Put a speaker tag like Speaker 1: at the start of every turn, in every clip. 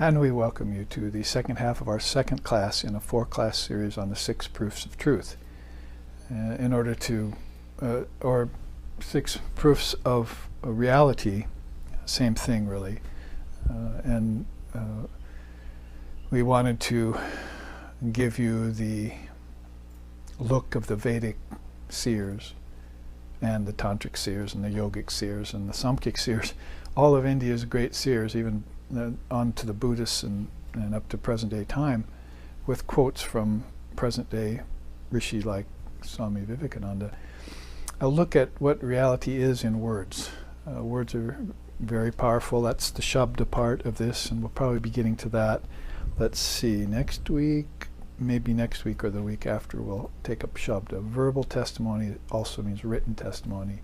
Speaker 1: And we welcome you to the second half of our second class in a 4-class series on the 6 proofs of truth. In order to, or 6 proofs of reality, same thing really. And we wanted to give you the look of the Vedic seers and the Tantric seers and the Yogic seers and the Samkhya seers. All of India's great seers, even on to the Buddhists and up to present-day time, with quotes from present-day rishi like Swami Vivekananda. A look at what reality is in words. Words are very powerful. That's the Shabda part of this, and we'll probably be getting to that. Let's see, next week, maybe next week or the week after, we'll take up Shabda. Verbal testimony also means written testimony.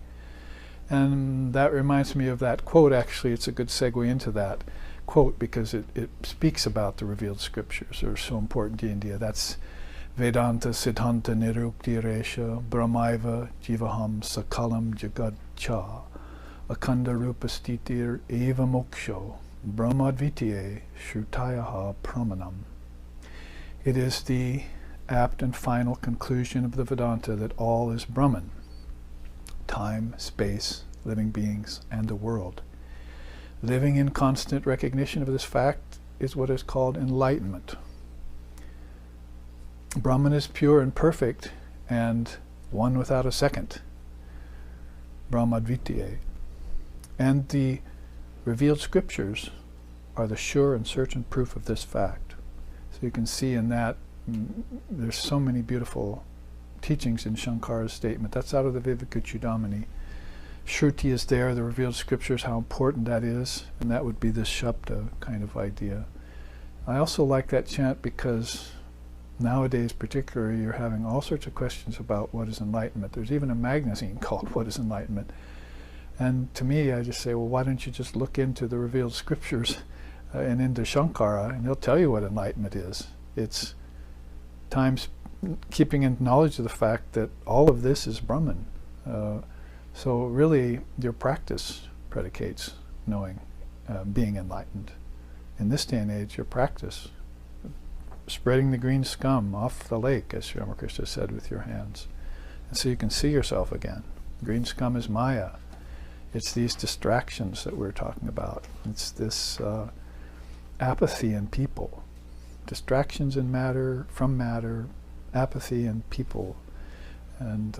Speaker 1: And that reminds me of that quote. Actually, it's a good segue into that quote because it speaks about the revealed scriptures. They're so important to India. That's Vedanta Siddhanta Nirukti Resha Brahmaiva Jivaham Sakalam Jagadcha Akanda Rupa Stitir Eva Moksho Brahmadvitiye Shrutayaha Pramanam. It is the apt and final conclusion of the Vedanta that all is Brahman. Time, space, living beings, and the world. Living in constant recognition of this fact is what is called enlightenment. Brahman is pure and perfect and one without a second. Brahmadvitiye. And the revealed scriptures are the sure and certain proof of this fact. So you can see in that there's so many beautiful teachings in Shankara's statement. That's out of the Vivekachudamani. Shruti is there, the revealed scriptures, how important that is, and that would be this Shabda kind of idea. I also like that chant because nowadays particularly you're having all sorts of questions about what is enlightenment. There's even a magazine called What is Enlightenment? And to me, I just say, well, why don't you just look into the revealed scriptures and into Shankara, and he'll tell you what enlightenment is. It's times keeping in knowledge of the fact that all of this is Brahman. So really, your practice predicates knowing, being enlightened. In this day and age, your practice, spreading the green scum off the lake, as Sri Ramakrishna said, with your hands. And so you can see yourself again. Green scum is Maya. It's these distractions that we're talking about. It's this apathy in people. Distractions in matter, from matter, apathy in people. And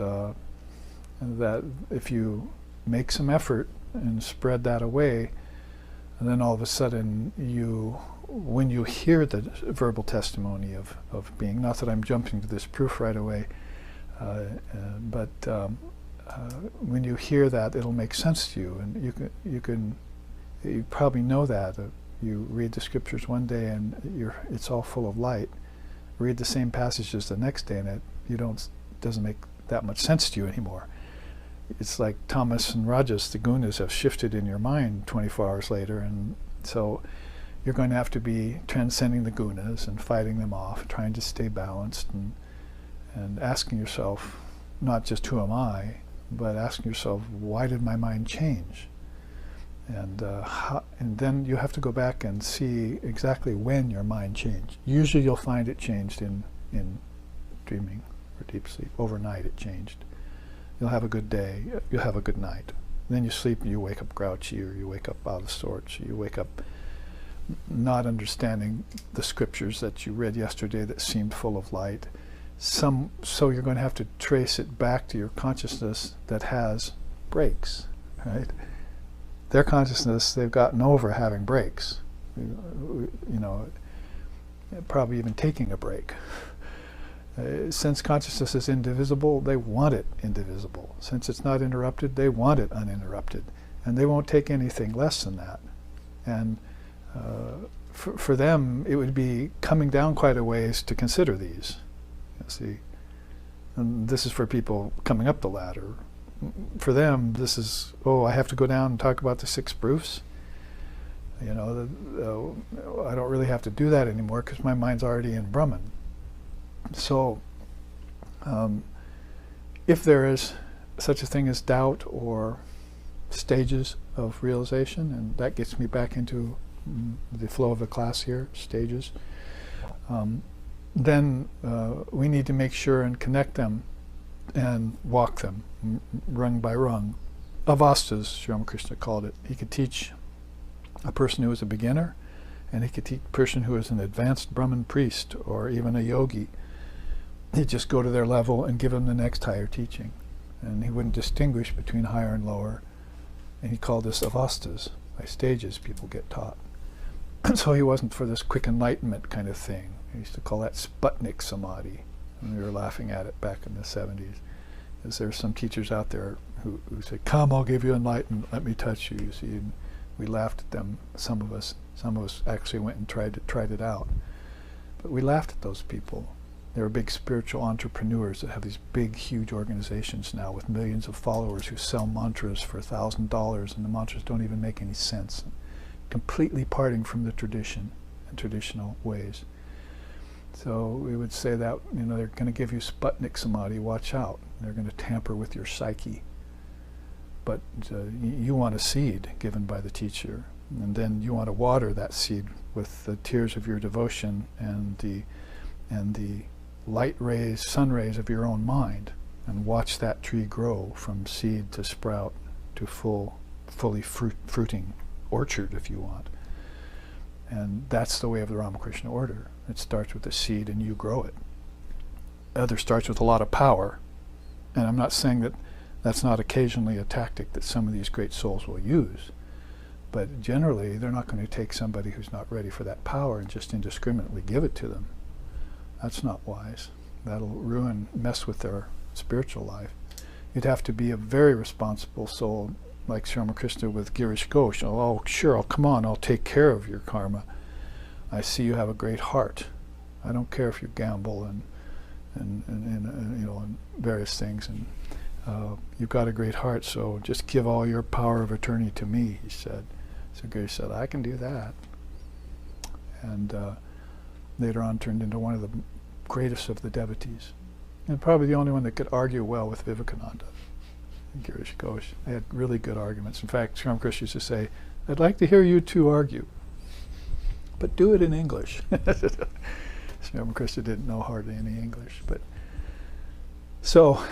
Speaker 1: that if you make some effort and spread that away, and then all of a sudden when you hear the verbal testimony of being, not that I'm jumping to this proof right away, but when you hear that, it'll make sense to you, and you probably know that. You read the scriptures one day and it's all full of light. Read the same passages the next day and it doesn't make that much sense to you anymore. It's like Tamas and Rajas, the gunas have shifted in your mind 24 hours later, and so you're going to have to be transcending the gunas and fighting them off, trying to stay balanced and asking yourself, not just who am I, but asking yourself, why did my mind change? And then you have to go back and see exactly when your mind changed. Usually you'll find it changed in dreaming or deep sleep. Overnight it changed. You'll have a good day, you'll have a good night. Then you sleep and you wake up grouchy, or you wake up out of sorts, or you wake up not understanding the scriptures that you read yesterday that seemed full of light. So you're going to have to trace it back to your consciousness that has breaks, right? Their consciousness, they've gotten over having breaks, probably even taking a break. Since consciousness is indivisible, they want it indivisible. Since it's not interrupted, they want it uninterrupted. And they won't take anything less than that. And for them, it would be coming down quite a ways to consider these. You see, and this is for people coming up the ladder. For them, this is, I have to go down and talk about the 6 proofs. I don't really have to do that anymore because my mind's already in Brahman. So, if there is such a thing as doubt or stages of realization, and that gets me back into the flow of the class here, stages, then we need to make sure and connect them and walk them rung by rung. Avastas, Sri Ramakrishna called it. He could teach a person who was a beginner, and he could teach a person who was an advanced Brahmin priest or even a yogi. He'd just go to their level and give them the next higher teaching. And he wouldn't distinguish between higher and lower. And he called this avastas. By stages people get taught. And so he wasn't for this quick enlightenment kind of thing. He used to call that Sputnik Samadhi. And we were laughing at it back in the 70s. Because there are some teachers out there who say, come, I'll give you enlightenment, let me touch you, you see. And we laughed at them, some of us actually went and tried it out. But we laughed at those people. They were big spiritual entrepreneurs that have these big, huge organizations now with millions of followers who sell mantras for $1,000, and the mantras don't even make any sense. Completely parting from the tradition and traditional ways. So we would say that, you know, they're going to give you Sputnik Samadhi, watch out. They're going to tamper with your psyche. But you want a seed given by the teacher, and then you want to water that seed with the tears of your devotion and the light rays, sun rays of your own mind, and watch that tree grow from seed to sprout to fully fruiting orchard, if you want. And that's the way of the Ramakrishna order. It starts with a seed and you grow it. Other starts with a lot of power. And I'm not saying that that's not occasionally a tactic that some of these great souls will use. But generally, they're not going to take somebody who's not ready for that power and just indiscriminately give it to them. That's not wise. That'll mess with their spiritual life. You'd have to be a very responsible soul, like Sri Ramakrishna with Girish Ghosh. Oh, sure, come on, I'll take care of your karma. I see you have a great heart. I don't care if you gamble and you know, and various things. And you've got a great heart, so just give all your power of attorney to me, he said. So Girish said, I can do that. And later on turned into one of the greatest of the devotees. And probably the only one that could argue well with Vivekananda. Girish Ghosh. They had really good arguments. In fact, Sri Ramakrishna used to say, I'd like to hear you two argue, but do it in English. Sri Ramakrishna didn't know hardly any English. But so,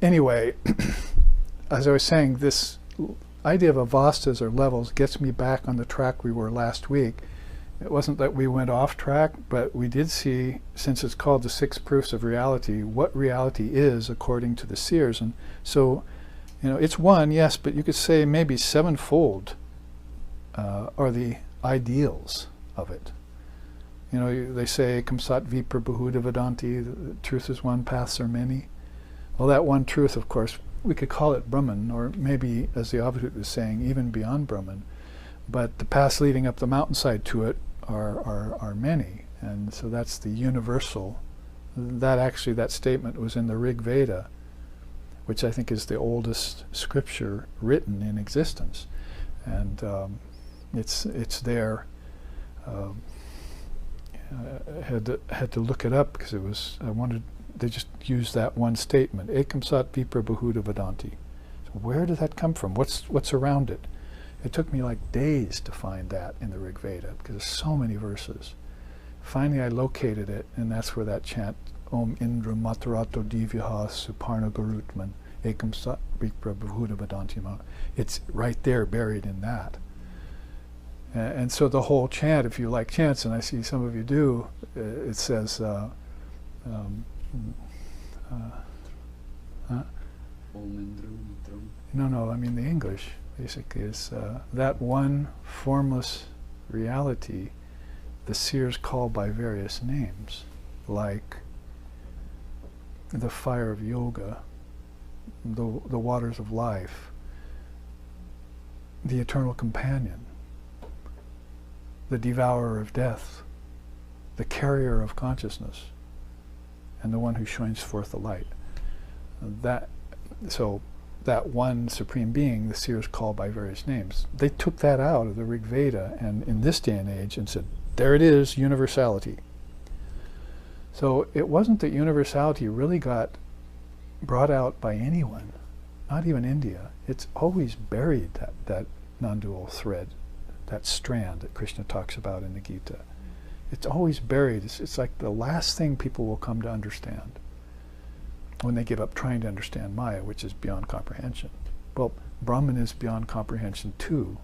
Speaker 1: anyway, as I was saying, this idea of avastas or levels gets me back on the track we were last week. It wasn't that we went off track, but we did see, since it's called the 6 proofs of reality, what reality is according to the Seers. And so, you know, it's one, yes, but you could say maybe 7-fold are the ideals of it. You know, they say, Kamsat Vipra Bahuda Vedanti, the truth is one, paths are many. Well, that one truth, of course, we could call it Brahman, or maybe, as the Avadut was saying, even beyond Brahman. But the paths leading up the mountainside to it are many. And so that's the universal. That statement was in the Rig Veda, which I think is the oldest scripture written in existence. And it's there. I had to look it up because they just used that one statement, Ekam Sat Vipra Bahuda Vedanti. So where did that come from? What's around it? It took me like days to find that in the Rig Veda because there's so many verses. Finally I located it, and that's where that chant, Om Indra Matarato Divyaha Suparna Garutman Ekam Sat Vipra Bahuda Vedanti. It's right there buried in that. And so the whole chant, if you like chants, and I see some of you do, it says, no, I mean the English basically is that one formless reality the Seers call by various names, like the fire of yoga, the waters of life, the eternal companion, the devourer of death, the carrier of consciousness, and the one who shines forth the light. So that one supreme being, the Seers call by various names. They took that out of the Rig Veda and in this day and age and said, there it is, universality. So it wasn't that universality really got brought out by anyone, not even India. It's always buried, that non-dual thread, that strand that Krishna talks about in the Gita. It's always buried. It's like the last thing people will come to understand when they give up trying to understand Maya, which is beyond comprehension. Well, Brahman is beyond comprehension too,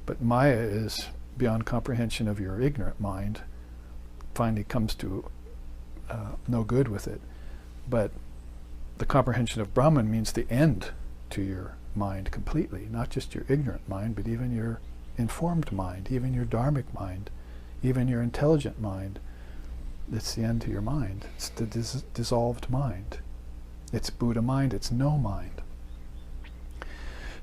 Speaker 1: but Maya is beyond comprehension of your ignorant mind. Finally comes to no good with it. But the comprehension of Brahman means the end to your mind completely, not just your ignorant mind, but even your informed mind, even your dharmic mind, even your intelligent mind. It's the end to your mind. It's the dissolved mind. It's Buddha mind, it's no mind.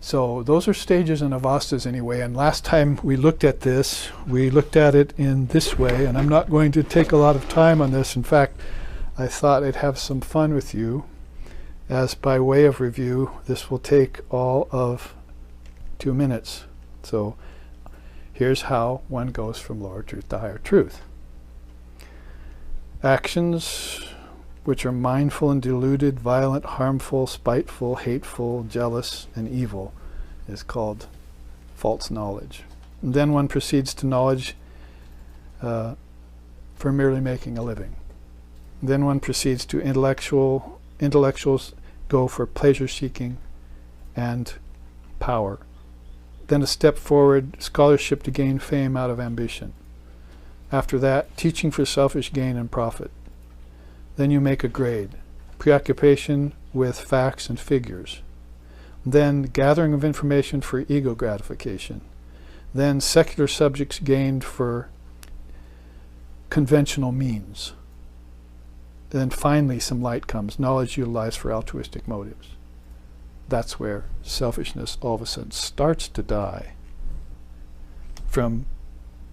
Speaker 1: So those are stages and avastas anyway, and last time we looked at this, we looked at it in this way, and I'm not going to take a lot of time on this. In fact, I thought I'd have some fun with you, as by way of review, this will take all of 2 minutes. So here's how one goes from lower truth to higher truth. Actions which are mindful and deluded, violent, harmful, spiteful, hateful, jealous, and evil is called false knowledge. And then one proceeds to knowledge for merely making a living. Then one proceeds to intellectuals go for pleasure seeking and power. Then a step forward, scholarship to gain fame out of ambition. After that, teaching for selfish gain and profit. Then you make a grade, preoccupation with facts and figures. Then gathering of information for ego gratification. Then secular subjects gained for conventional means. Then finally some light comes, knowledge utilized for altruistic motives. That's where selfishness all of a sudden starts to die from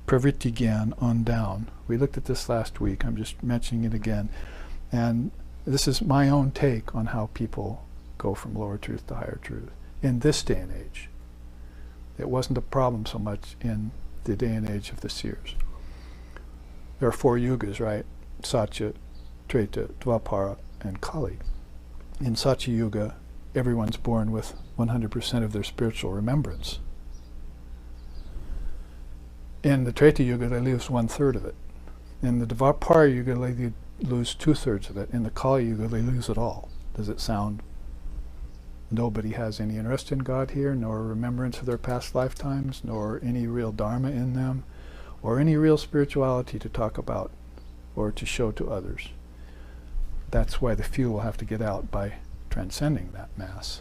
Speaker 1: pravritti gyan on down. We looked at this last week, I'm just mentioning it again. And this is my own take on how people go from lower truth to higher truth in this day and age. It wasn't a problem so much in the day and age of the Seers. There are 4 yugas, right? Satya, Treta, Dvapara, and Kali. In Satya Yuga, everyone's born with 100% of their spiritual remembrance. In the Treta Yuga, they lose 1/3 of it. In the Dvapara Yuga, they lose 2/3 of it. In the Kali Yuga, they lose it all. Does it sound nobody has any interest in God here, nor remembrance of their past lifetimes, nor any real dharma in them, or any real spirituality to talk about or to show to others? That's why the few will have to get out by transcending that mass.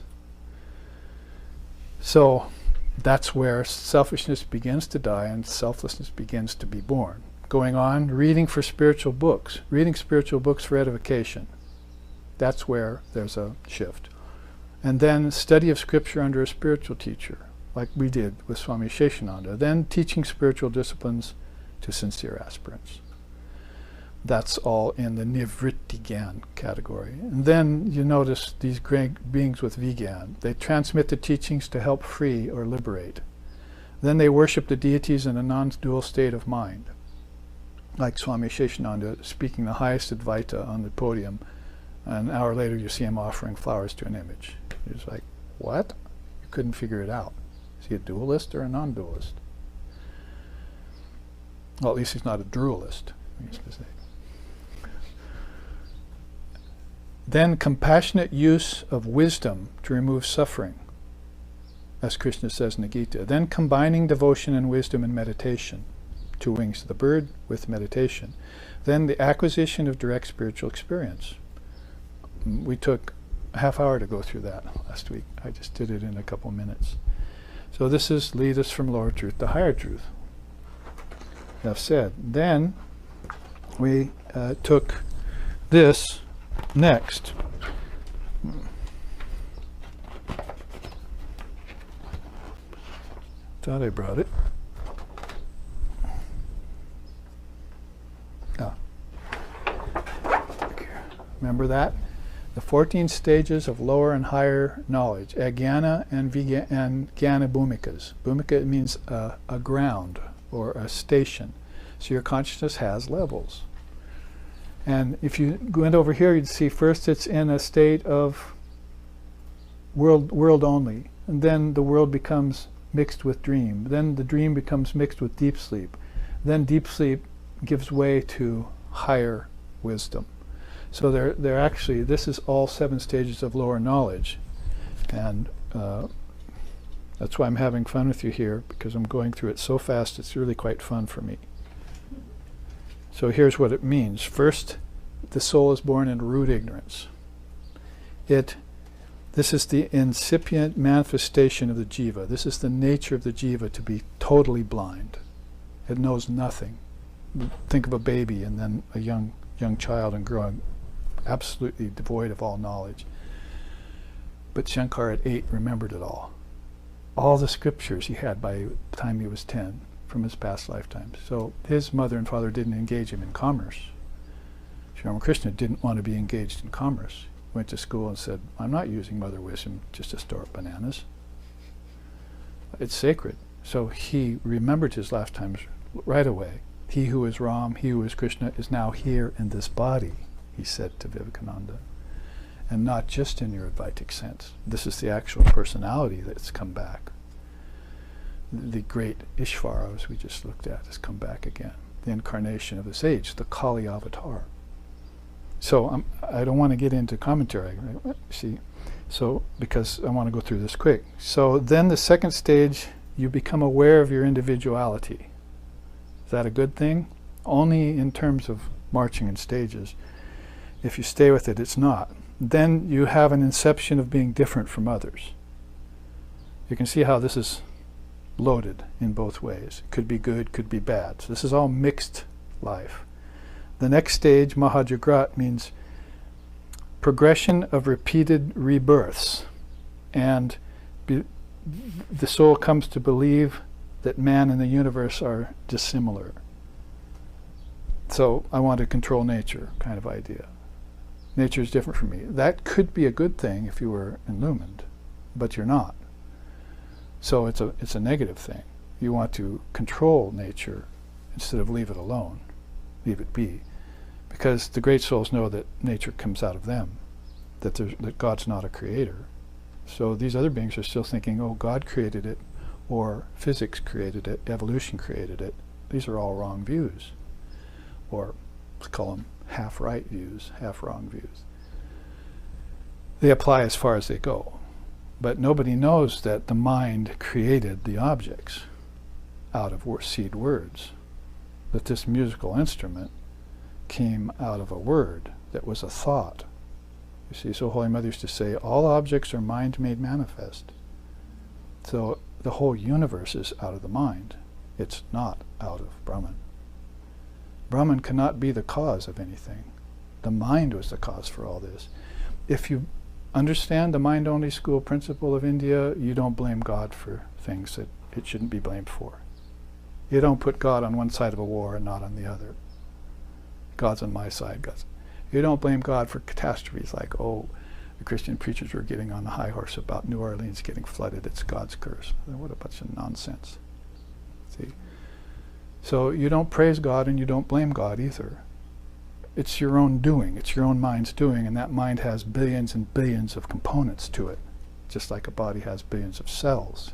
Speaker 1: So that's where selfishness begins to die and selflessness begins to be born. Going on, reading for spiritual books for edification. That's where there's a shift. And then study of scripture under a spiritual teacher, like we did with Swami Sheshananda. Then teaching spiritual disciplines to sincere aspirants. That's all in the nivritti gyan category. And then you notice these great beings with vijnan. They transmit the teachings to help free or liberate. Then they worship the deities in a non-dual state of mind. Like Swami Sheshananda speaking the highest Advaita on the podium, an hour later you see him offering flowers to an image. You're just like, what? You couldn't figure it out. Is he a dualist or a non-dualist? Well, at least he's not a druralist. I used to say. Then compassionate use of wisdom to remove suffering, as Krishna says in the Gita. Then combining devotion and wisdom and meditation. 2 wings of the bird with meditation. Then the acquisition of direct spiritual experience. We took a half hour to go through that last week. I just did it in a couple minutes. So this is lead us from lower truth to higher truth. Enough said. Then we took this next. Thought I brought it. Remember that? The 14 stages of lower and higher knowledge, agyana and jnana bhumikas. Bhumika means a ground or a station. So your consciousness has levels. And if you went over here, you'd see first it's in a state of world only, and then the world becomes mixed with dream. Then the dream becomes mixed with deep sleep. Then deep sleep gives way to higher wisdom. So they're actually, this is all 7 stages of lower knowledge. And that's why I'm having fun with you here, because I'm going through it so fast, it's really quite fun for me. So here's what it means. First, the soul is born in root ignorance. This is the incipient manifestation of the jiva. This is the nature of the jiva, to be totally blind. It knows nothing. Think of a baby and then a young child and growing absolutely devoid of all knowledge. But Shankar at 8 remembered it all. All the scriptures he had by the time he was 10 from his past lifetimes. So his mother and father didn't engage him in commerce. Sri Ramakrishna didn't want to be engaged in commerce. He went to school and said, I'm not using mother wisdom just to store up bananas. It's sacred. So he remembered his lifetimes right away. He who is Ram, he who is Krishna, is now here in this body, he said to Vivekananda. And not just in your Advaitic sense. This is the actual personality that's come back. The great Ishvara, as we just looked at, has come back again. The incarnation of the sage, the Kali avatar. So I don't want to get into commentary, right? See, so because I want to go through this quick. So then the second stage, you become aware of your individuality. Is that a good thing? Only in terms of marching in stages. If you stay with it, it's not. Then you have an inception of being different from others. You can see how this is loaded in both ways. It could be good, could be bad. So this is all mixed life. The next stage, Mahajagrat, means progression of repeated rebirths. And the soul comes to believe that man and the universe are dissimilar. So I want to control nature kind of idea. Nature is different from me. That could be a good thing if you were illumined, but you're not. So it's a negative thing. You want to control nature instead of leave it alone, leave it be. Because the great souls know that nature comes out of them, that God's not a creator. So these other beings are still thinking, oh, God created it, or physics created it, evolution created it. These are all wrong views. Or let's call them half-right views, half-wrong views. They apply as far as they go. But nobody knows that the mind created the objects out of seed words. That this musical instrument came out of a word that was a thought. You see, so Holy Mother used to say, all objects are mind made manifest. So the whole universe is out of the mind. It's not out of Brahman. Brahman cannot be the cause of anything. The mind was the cause for all this. If you understand the mind-only school principle of India, you don't blame God for things that it shouldn't be blamed for. You don't put God on one side of a war and not on the other. God's on my side. You don't blame God for catastrophes like, oh, the Christian preachers were getting on the high horse about New Orleans getting flooded. It's God's curse. What a bunch of nonsense. See? So you don't praise God and you don't blame God either. It's your own doing. It's your own mind's doing, and that mind has billions and billions of components to it, just like a body has billions of cells.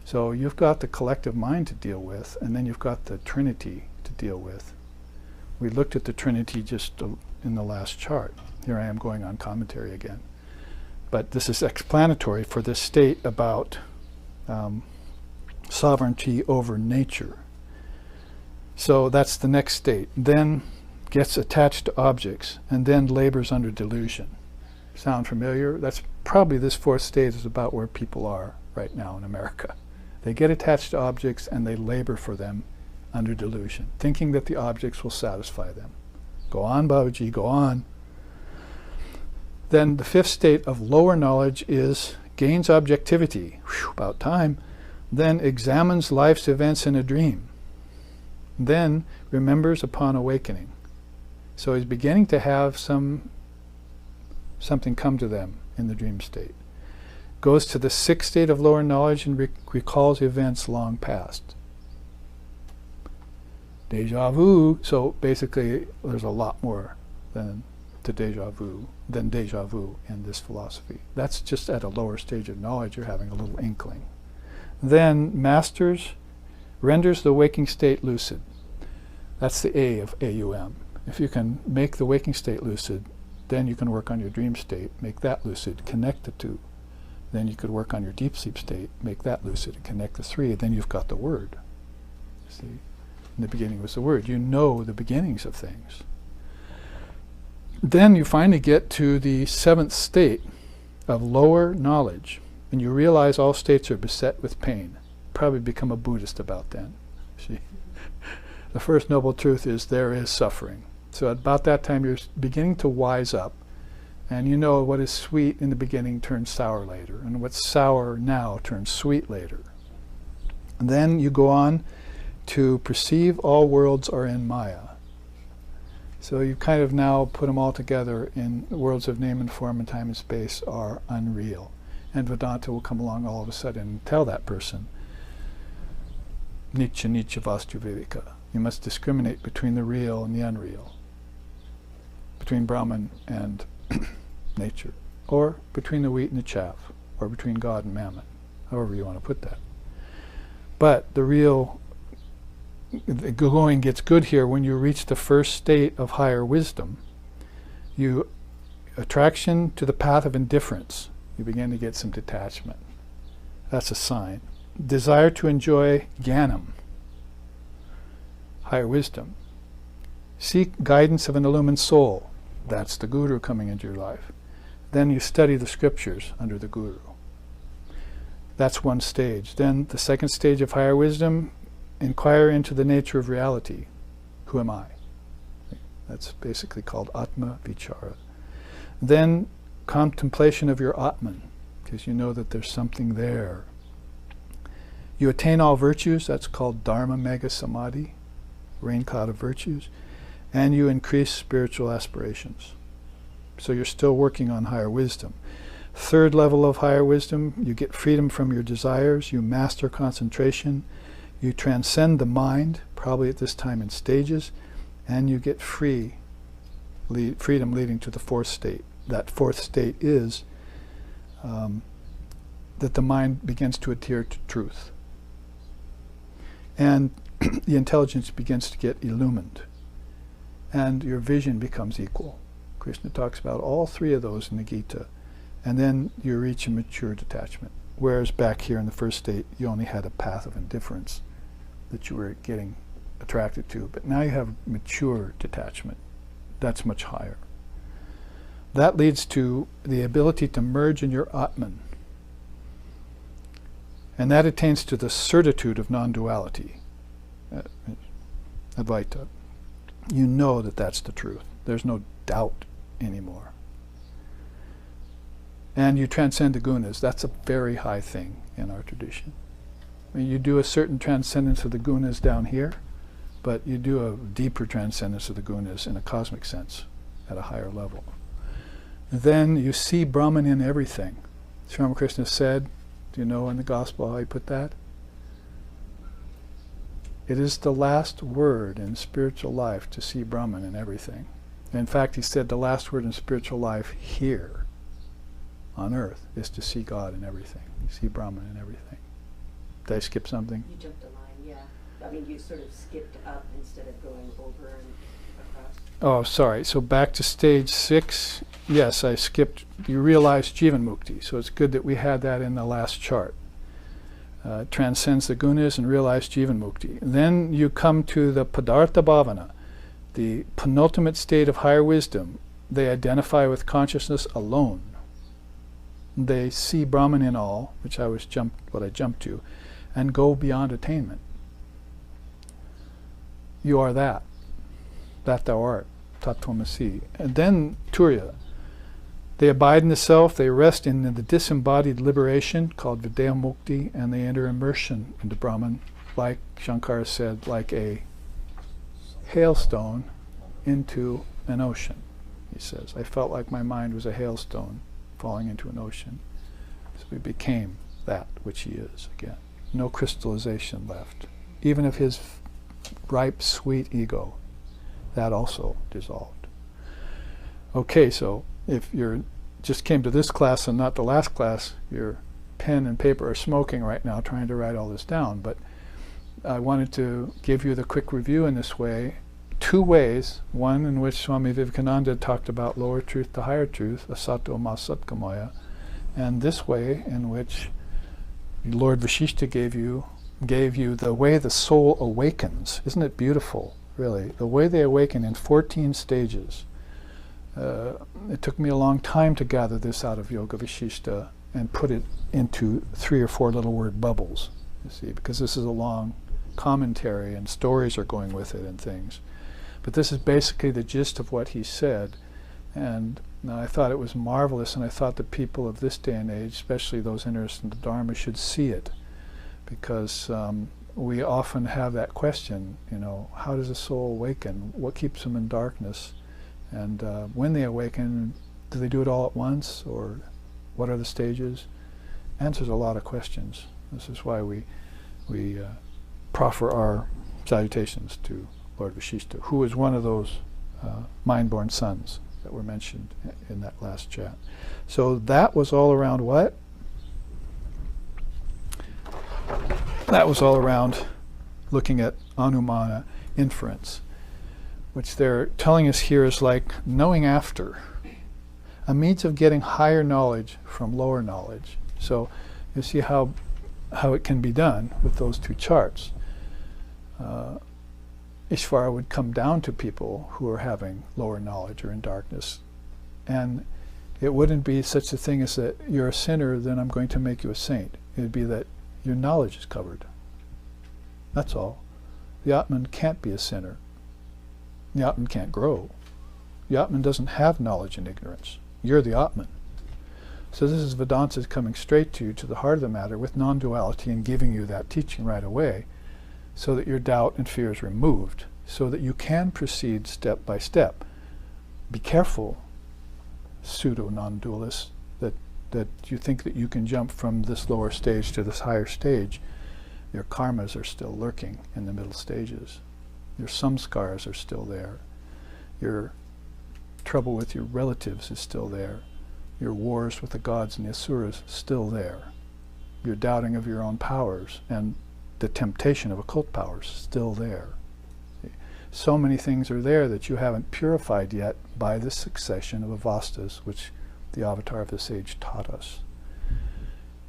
Speaker 1: So you've got the collective mind to deal with, and then you've got the Trinity to deal with. We looked at the Trinity just in the last chart. Here I am going on commentary again. But this is explanatory for this state about sovereignty over nature. So that's the next state. Then gets attached to objects, and then labors under delusion. Sound familiar? That's probably this fourth stage is about where people are right now in America. They get attached to objects and they labor for them under delusion, thinking that the objects will satisfy them. Go on, Babaji, go on. Then the fifth state of lower knowledge is gains objectivity, about time, then examines life's events in a dream, then remembers upon awakening. So he's beginning to have something come to them in the dream state. Goes to the sixth state of lower knowledge and recalls events long past. Deja vu. So basically there's a lot more than deja vu in this philosophy. That's just at a lower stage of knowledge. You're having a little inkling. Then renders the waking state lucid. That's the A of AUM. If you can make the waking state lucid, then you can work on your dream state, make that lucid, connect the two. Then you could work on your deep sleep state, make that lucid, and connect the three. Then you've got the word. See, in the beginning was the word. You know the beginnings of things. Then you finally get to the seventh state of lower knowledge, and you realize all states are beset with pain. Probably become a Buddhist about then. See, the first noble truth is there is suffering. So at about that time you're beginning to wise up, and you know what is sweet in the beginning turns sour later, and what's sour now turns sweet later. And then you go on to perceive all worlds are in Maya. So you kind of now put them all together in worlds of name and form and time and space are unreal. And Vedanta will come along all of a sudden and tell that person, Nitya Nitya Vastu Viveka. You must discriminate between the real and the unreal, between Brahman and nature, or between the wheat and the chaff, or between God and mammon, however you want to put that. But the going gets good here when you reach the first state of higher wisdom. Attraction to the path of indifference, you begin to get some detachment. That's a sign. Desire to enjoy Jnanam, higher wisdom. Seek guidance of an illumined soul. That's the guru coming into your life. Then you study the scriptures under the guru. That's one stage. Then the second stage of higher wisdom, inquire into the nature of reality. Who am I? That's basically called Atma Vichara. Then contemplation of your Atman, because you know that there's something there. You attain all virtues, that's called Dharma Mega Samadhi, rain cloud of virtues, and you increase spiritual aspirations. So you're still working on higher wisdom. Third level of higher wisdom, you get freedom from your desires, you master concentration, you transcend the mind, probably at this time in stages, and you get freedom leading to the fourth state. That fourth state is that the mind begins to adhere to truth. And the intelligence begins to get illumined. And your vision becomes equal. Krishna talks about all three of those in the Gita. And then you reach a mature detachment. Whereas back here in the first state, you only had a path of indifference that you were getting attracted to. But now you have mature detachment. That's much higher. That leads to the ability to merge in your Atman. And that attains to the certitude of non-duality. Advaita. You know that that's the truth. There's no doubt anymore. And you transcend the gunas. That's a very high thing in our tradition. I mean, you do a certain transcendence of the gunas down here, but you do a deeper transcendence of the gunas in a cosmic sense at a higher level. Then you see Brahman in everything. Sri Ramakrishna said, do you know in the gospel how he put that? It is the last word in spiritual life to see Brahman in everything. In fact, he said the last word in spiritual life here on earth is to see God in everything. You see Brahman in everything. Did I skip something?
Speaker 2: You jumped a line, yeah. I mean, you sort of skipped up instead of going over and across.
Speaker 1: Oh, sorry. So back to stage 6. Yes, I skipped. You realized Jivan Mukti. So it's good that we had that in the last chart. Transcends the gunas and realize Jivan Mukti. Then you come to the Padartha Bhavana, the penultimate state of higher wisdom. They identify with consciousness alone. They see Brahman in all, which I jumped to, and go beyond attainment. You are that thou art, Tatvamasi. And then Turiya. They abide in the self, they rest in the disembodied liberation called Vidya Mukti, and they enter immersion into Brahman, like Shankara said, like a hailstone into an ocean. He says, I felt like my mind was a hailstone falling into an ocean. So he became that which he is again. No crystallization left. Even of his ripe, sweet ego, that also dissolved. Okay, so if you're just came to this class and not the last class, you're pen and paper are smoking right now trying to write all this down, but I wanted to give you the quick review in this way. Two ways, one in which Swami Vivekananda talked about lower truth to higher truth, asato ma satgamaya, and this way in which Lord Vashishta gave you the way the soul awakens. Isn't it beautiful, really? The way they awaken in 14 stages. It took me a long time to gather this out of Yoga Vashishta and put it into 3 or 4 little word bubbles, you see, because this is a long commentary and stories are going with it and things. But this is basically the gist of what he said, and I thought it was marvelous, and I thought the people of this day and age, especially those interested in the Dharma, should see it, because we often have that question, you know, how does a soul awaken? What keeps them in darkness? And when they awaken, do they do it all at once, or what are the stages? Answers a lot of questions. This is why we proffer our salutations to Lord Vashishta, who is one of those mind-born sons that were mentioned in that last chat. So that was all around what? That was all around looking at anumana, inference, which they're telling us here is like knowing after, a means of getting higher knowledge from lower knowledge. So you see how it can be done with those two charts. Ishvara would come down to people who are having lower knowledge or in darkness, and it wouldn't be such a thing as that you're a sinner, then I'm going to make you a saint. It would be that your knowledge is covered. That's all. The Atman can't be a sinner. The Atman can't grow. The Atman doesn't have knowledge and ignorance. You're the Atman. So this is Vedanta coming straight to you, to the heart of the matter, with non-duality, and giving you that teaching right away, so that your doubt and fear is removed, so that you can proceed step by step. Be careful, pseudo-non-dualists, that you think that you can jump from this lower stage to this higher stage. Your karmas are still lurking in the middle stages. Your samskaras are still there. Your trouble with your relatives is still there. Your wars with the gods and the asuras still there. Your doubting of your own powers and the temptation of occult powers still there. See? So many things are there that you haven't purified yet by this succession of avastas, which the avatar of this age taught us.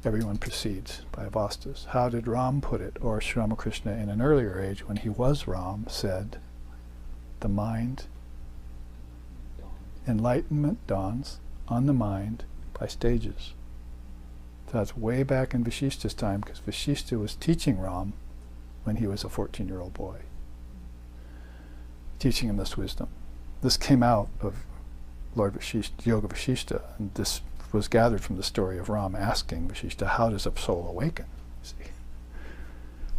Speaker 1: Everyone proceeds by avastas. How did Ram put it? Or Sri Ramakrishna in an earlier age, when he was Ram, said, the mind, enlightenment dawns on the mind by stages. So that's way back in Vashishta's time, because Vashishta was teaching Ram when he was a 14-year-old boy, teaching him this wisdom. This came out of Lord Vashishta, Yoga Vashishta, and this was gathered from the story of Ram asking Vashishta, how does a soul awaken? See?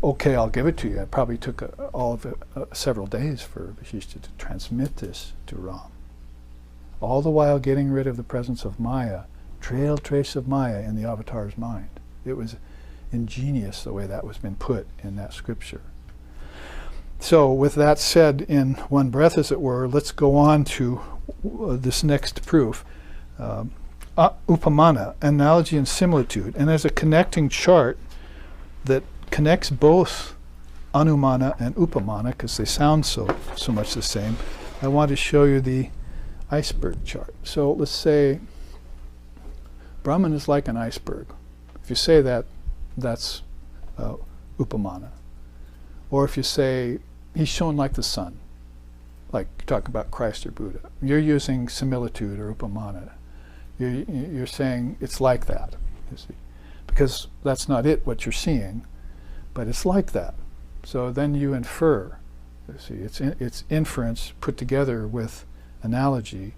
Speaker 1: Okay, I'll give it to you. It probably took several days for Vashishta to transmit this to Ram. All the while getting rid of the presence of Maya, trace of Maya in the avatar's mind. It was ingenious the way that was been put in that scripture. So with that said in one breath, as it were, let's go on to this next proof. Upamana, analogy and similitude. And there's a connecting chart that connects both Anumana and Upamana, because they sound so much the same. I want to show you the iceberg chart. So let's say Brahman is like an iceberg. If you say that, that's Upamana. Or if you say he's shown like the sun, like you're talking about Christ or Buddha, you're using similitude or Upamana. You're saying it's like that, you see, because that's not what you're seeing, but it's like that. So then you infer. You see, it's inference put together with analogy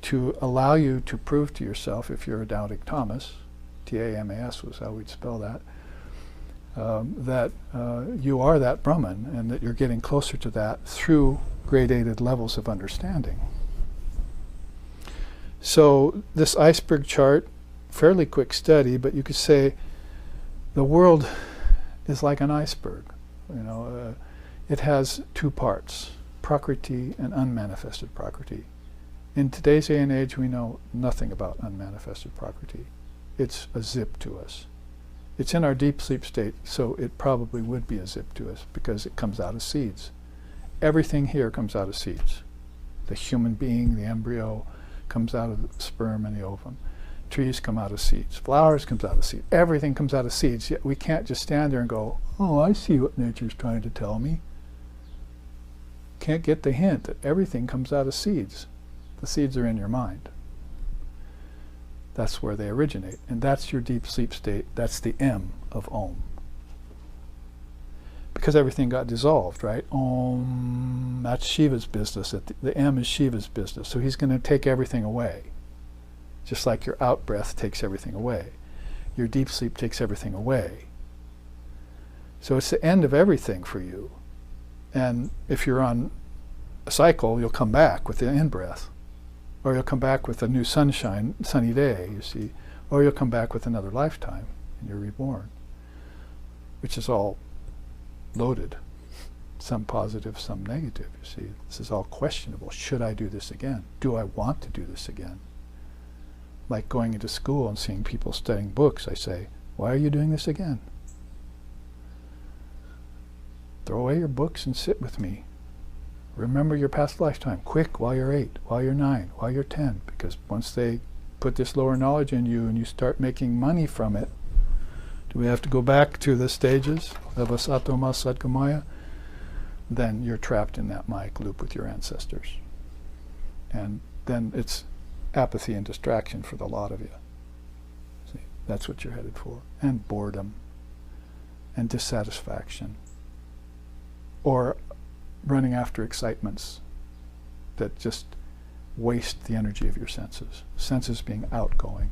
Speaker 1: to allow you to prove to yourself, if you're a doubting Thomas, T-A-M-A-S was how we'd spell that, that you are that Brahman, and that you're getting closer to that through gradated levels of understanding. So this iceberg chart, fairly quick study, but you could say the world is like an iceberg. You know, it has two parts, prakriti and unmanifested prakriti. In today's day and age, we know nothing about unmanifested prakriti. It's a zip to us. It's in our deep sleep state, so it probably would be a zip to us because it comes out of seeds. Everything here comes out of seeds. The human being, the embryo, comes out of the sperm and the ovum. Trees come out of seeds. Flowers comes out of seeds. Everything comes out of seeds. Yet we can't just stand there and go, oh, I see what nature's trying to tell me. Can't get the hint that everything comes out of seeds. The seeds are in your mind. That's where they originate. And that's your deep sleep state. That's the M of Om. Because everything got dissolved, right? Om, that's Shiva's business. The M is Shiva's business. So he's going to take everything away. Just like your out breath takes everything away. Your deep sleep takes everything away. So it's the end of everything for you. And if you're on a cycle, you'll come back with the in-breath. Or you'll come back with a new sunny day, you see. Or you'll come back with another lifetime, and you're reborn. Which is all loaded. Some positive, some negative, you see. This is all questionable. Should I do this again? Do I want to do this again? Like going into school and seeing people studying books, I say, why are you doing this again? Throw away your books and sit with me. Remember your past lifetime, quick, while you're 8, while you're 9, while you're 10, because once they put this lower knowledge in you and you start making money from it, do we have to go back to the stages of Asatoma Satgamaya? Then you're trapped in that Maya loop with your ancestors. And then it's apathy and distraction for the lot of you. See, that's what you're headed for. And boredom. And dissatisfaction. Or running after excitements that just waste the energy of your senses. Senses being outgoing.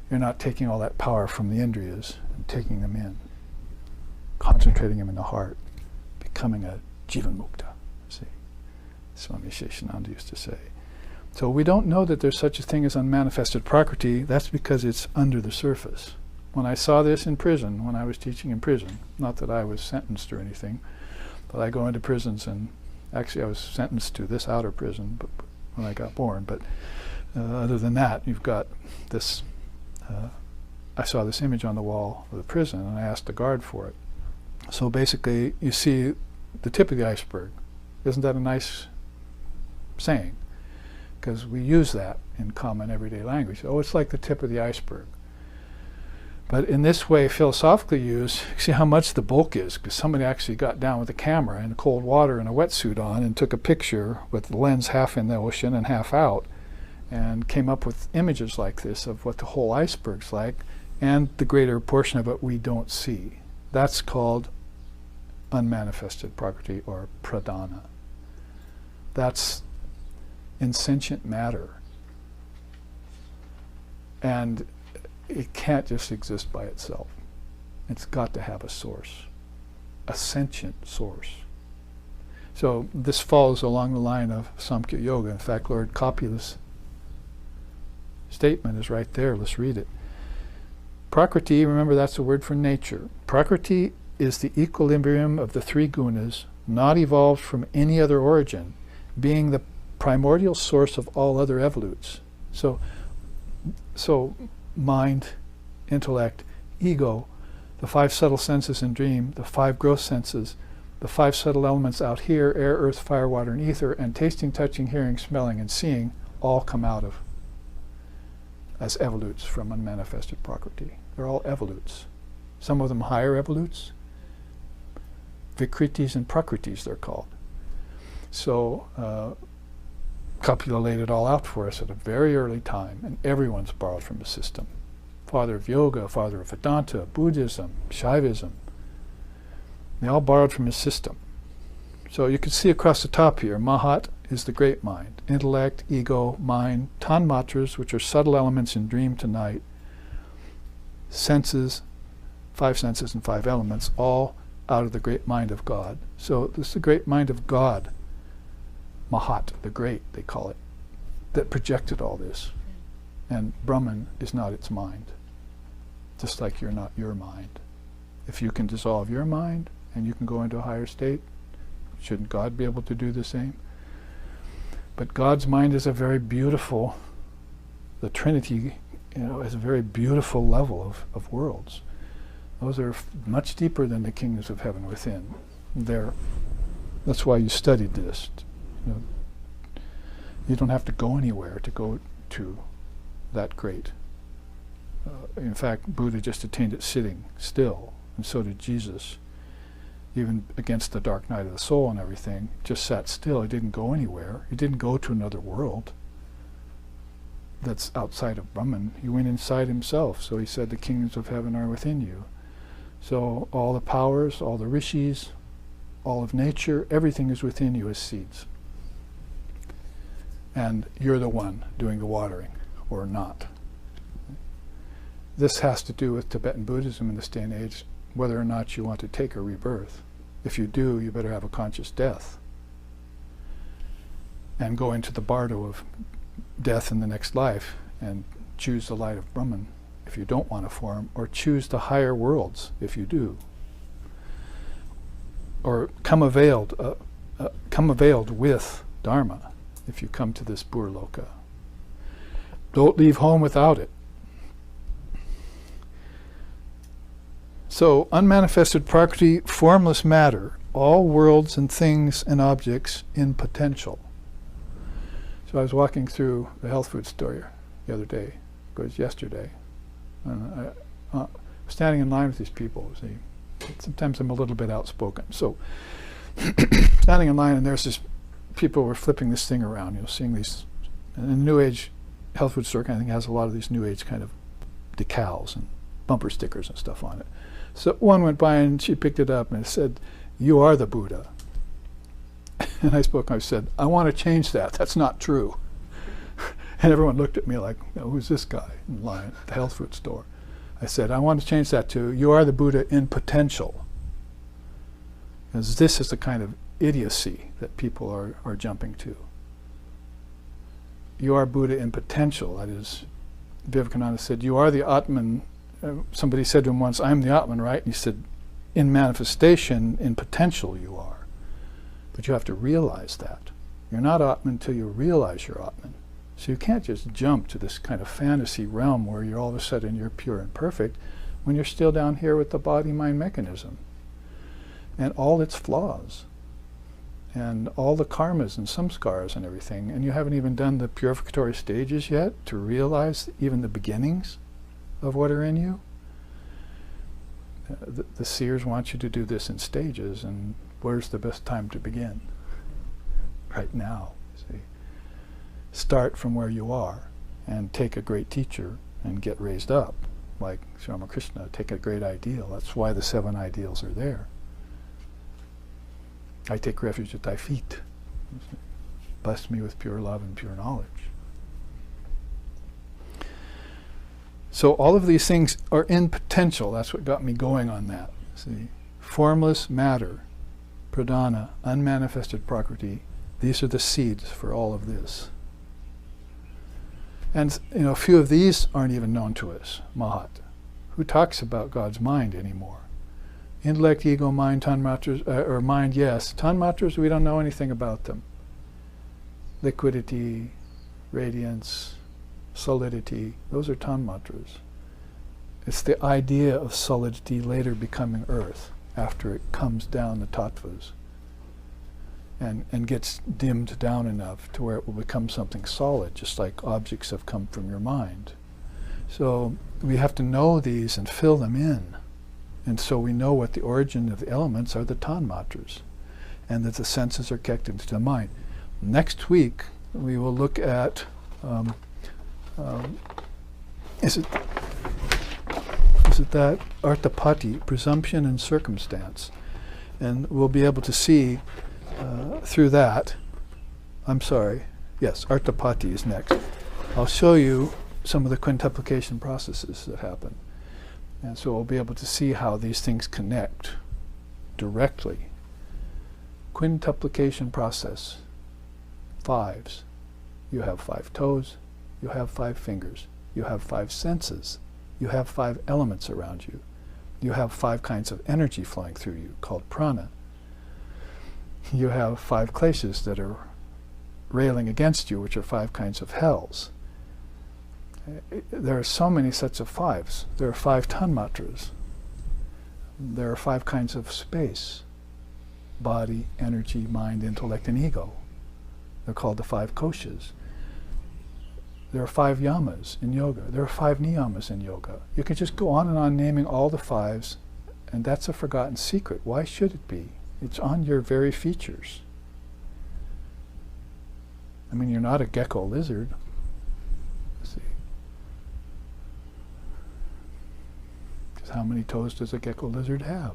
Speaker 1: You're not taking all that power from the indriyas and taking them in, concentrating them in the heart, becoming a jivan mukta. See, Swami Sheshananda used to say. So we don't know that there's such a thing as unmanifested prakriti. That's because it's under the surface. When I saw this in prison, when I was teaching in prison, not that I was sentenced or anything, but I go into prisons, and actually I was sentenced to this outer prison but when I got born. But other than that, you've got this, I saw this image on the wall of the prison, and I asked the guard for it. So basically, you see the tip of the iceberg. Isn't that a nice saying? Because we use that in common everyday language. Oh, it's like the tip of the iceberg. But in this way, philosophically used, see how much the bulk is, because somebody actually got down with a camera in cold water and a wetsuit on and took a picture with the lens half in the ocean and half out, and came up with images like this of what the whole iceberg's like, and the greater portion of it we don't see. That's called unmanifested prakriti, or pradana. That's insentient matter. And it can't just exist by itself. It's got to have a source, a sentient source. So this falls along the line of Samkhya Yoga. In fact, Lord Kapula's statement is right there. Let's read it. Prakriti, remember that's a word for nature. Prakriti is the equilibrium of the 3 gunas, not evolved from any other origin, being the primordial source of all other evolutes. So mind, intellect, ego, the 5 subtle senses and dream, the 5 gross senses, the 5 subtle elements out here, air, earth, fire, water, and ether, and tasting, touching, hearing, smelling, and seeing, all come out of as evolutes from unmanifested prakriti. They're all evolutes. Some of them higher evolutes, vikritis and prakritis they're called. So Kapila laid it all out for us at a very early time, and everyone's borrowed from the system. Father of yoga, father of Vedanta, Buddhism, Shaivism. They all borrowed from his system. So you can see across the top here, Mahat is the great mind. Intellect, ego, mind, tanmatras, which are subtle elements in dream to night, senses, 5 senses and 5 elements, all out of the great mind of God. So this is the great mind of God, Mahat, the great, they call it, that projected all this. And Brahman is not its mind, just like you're not your mind. If you can dissolve your mind and you can go into a higher state, shouldn't God be able to do the same? But God's mind is a very beautiful, the Trinity, is a very beautiful level of worlds. Those are much deeper than the kingdoms of heaven within. That's why you studied this. You don't have to go anywhere to go to that great. In fact, Buddha just attained it sitting still, and so did Jesus. Even against the dark night of the soul and everything, just sat still. He didn't go anywhere. He didn't go to another world that's outside of Brahman. He went inside himself. So he said the kingdoms of heaven are within you. So all the powers, all the rishis, all of nature, everything is within you as seeds. And you're the one doing the watering, or not. This has to do with Tibetan Buddhism in this day and age, whether or not you want to take a rebirth. If you do, you better have a conscious death and go into the bardo of death in the next life and choose the light of Brahman if you don't want to form, or choose the higher worlds if you do. Or come availed with Dharma if you come to this Burloka. Don't leave home without it. So, unmanifested Prakriti, formless matter, all worlds and things and objects in potential. So I was walking through the health food store the other day, it was yesterday, and I was standing in line with these people. See, sometimes I'm a little bit outspoken. So, standing in line, and there's this, people were flipping this thing around, seeing these, and the New Age health food store kind of thing has a lot of these New Age kind of decals and bumper stickers and stuff on it. So one went by and she picked it up and it said, "You are the Buddha." And I said, "I want to change that. That's not true." And everyone looked at me like, "Who's this guy in line at the health food store?" I said, "I want to change that to, you are the Buddha in potential." Because this is the kind of idiocy that people are jumping to. You are Buddha in potential. That is, Vivekananda said, you are the Atman. Somebody said to him once, "I'm the Atman, right?" And he said, "In manifestation, in potential you are. But you have to realize that. You're not Atman until you realize you're Atman. So you can't just jump to this kind of fantasy realm where you're all of a sudden you're pure and perfect when you're still down here with the body-mind mechanism and all its flaws and all the karmas and samskaras and everything, and you haven't even done the purificatory stages yet to realize even the beginnings of what are in you. The seers want you to do this in stages, and where's the best time to begin? Right now, see. Start from where you are and take a great teacher and get raised up, like Sri Ramakrishna, take a great ideal. That's why the 7 ideals are there. I take refuge at thy feet. Bless me with pure love and pure knowledge. So all of these things are in potential. That's what got me going on that. See, formless matter, pradhana, unmanifested prakriti, these are the seeds for all of this. And a few of these aren't even known to us. Mahat. Who talks about God's mind anymore? Intellect, ego, mind, tanmatras, or mind, yes. Tanmatras, we don't know anything about them. Liquidity, radiance, solidity, those are tanmatras. It's the idea of solidity later becoming earth after it comes down the tattvas and gets dimmed down enough to where it will become something solid, just like objects have come from your mind. So we have to know these and fill them in. And so we know what the origin of the elements are, the tanmatras, and that the senses are connected to the mind. Next week we will look at is it that artapati, presumption and circumstance, and we'll be able to see through that. I'm sorry, yes, artapati is next. I'll show you some of the quintuplication processes that happen, and so we'll be able to see how these things connect directly. Quintuplication process, 5s. You have 5 toes, you have 5 fingers, you have 5 senses, you have 5 elements around you, you have 5 kinds of energy flowing through you called prana. You have 5 kleshas that are railing against you, which are 5 kinds of hells. There are so many sets of 5s. There are 5 tanmatras. there are 5 kinds of space: body, energy, mind, intellect, and ego. They're called the 5 koshas. There are 5 yamas in yoga. There are 5 niyamas in yoga. You could just go on naming all the 5s, and that's a forgotten secret. Why should it be? It's on your very features. I mean, you're not a gecko lizard. Let's see. Because how many toes does a gecko lizard have?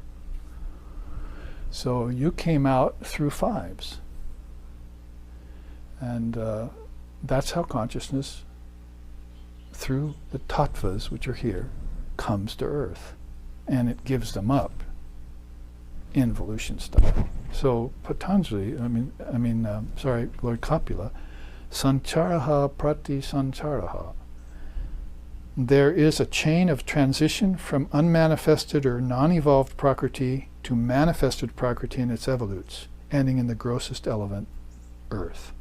Speaker 1: So you came out through 5s. And that's how consciousness, through the tattvas, which are here, comes to earth. And it gives them up, involution style. So Patanjali, Lord Kapila, sancharaha prati sancharaha. There is a chain of transition from unmanifested or non-evolved prakriti to manifested prakriti in its evolutes, ending in the grossest element, earth.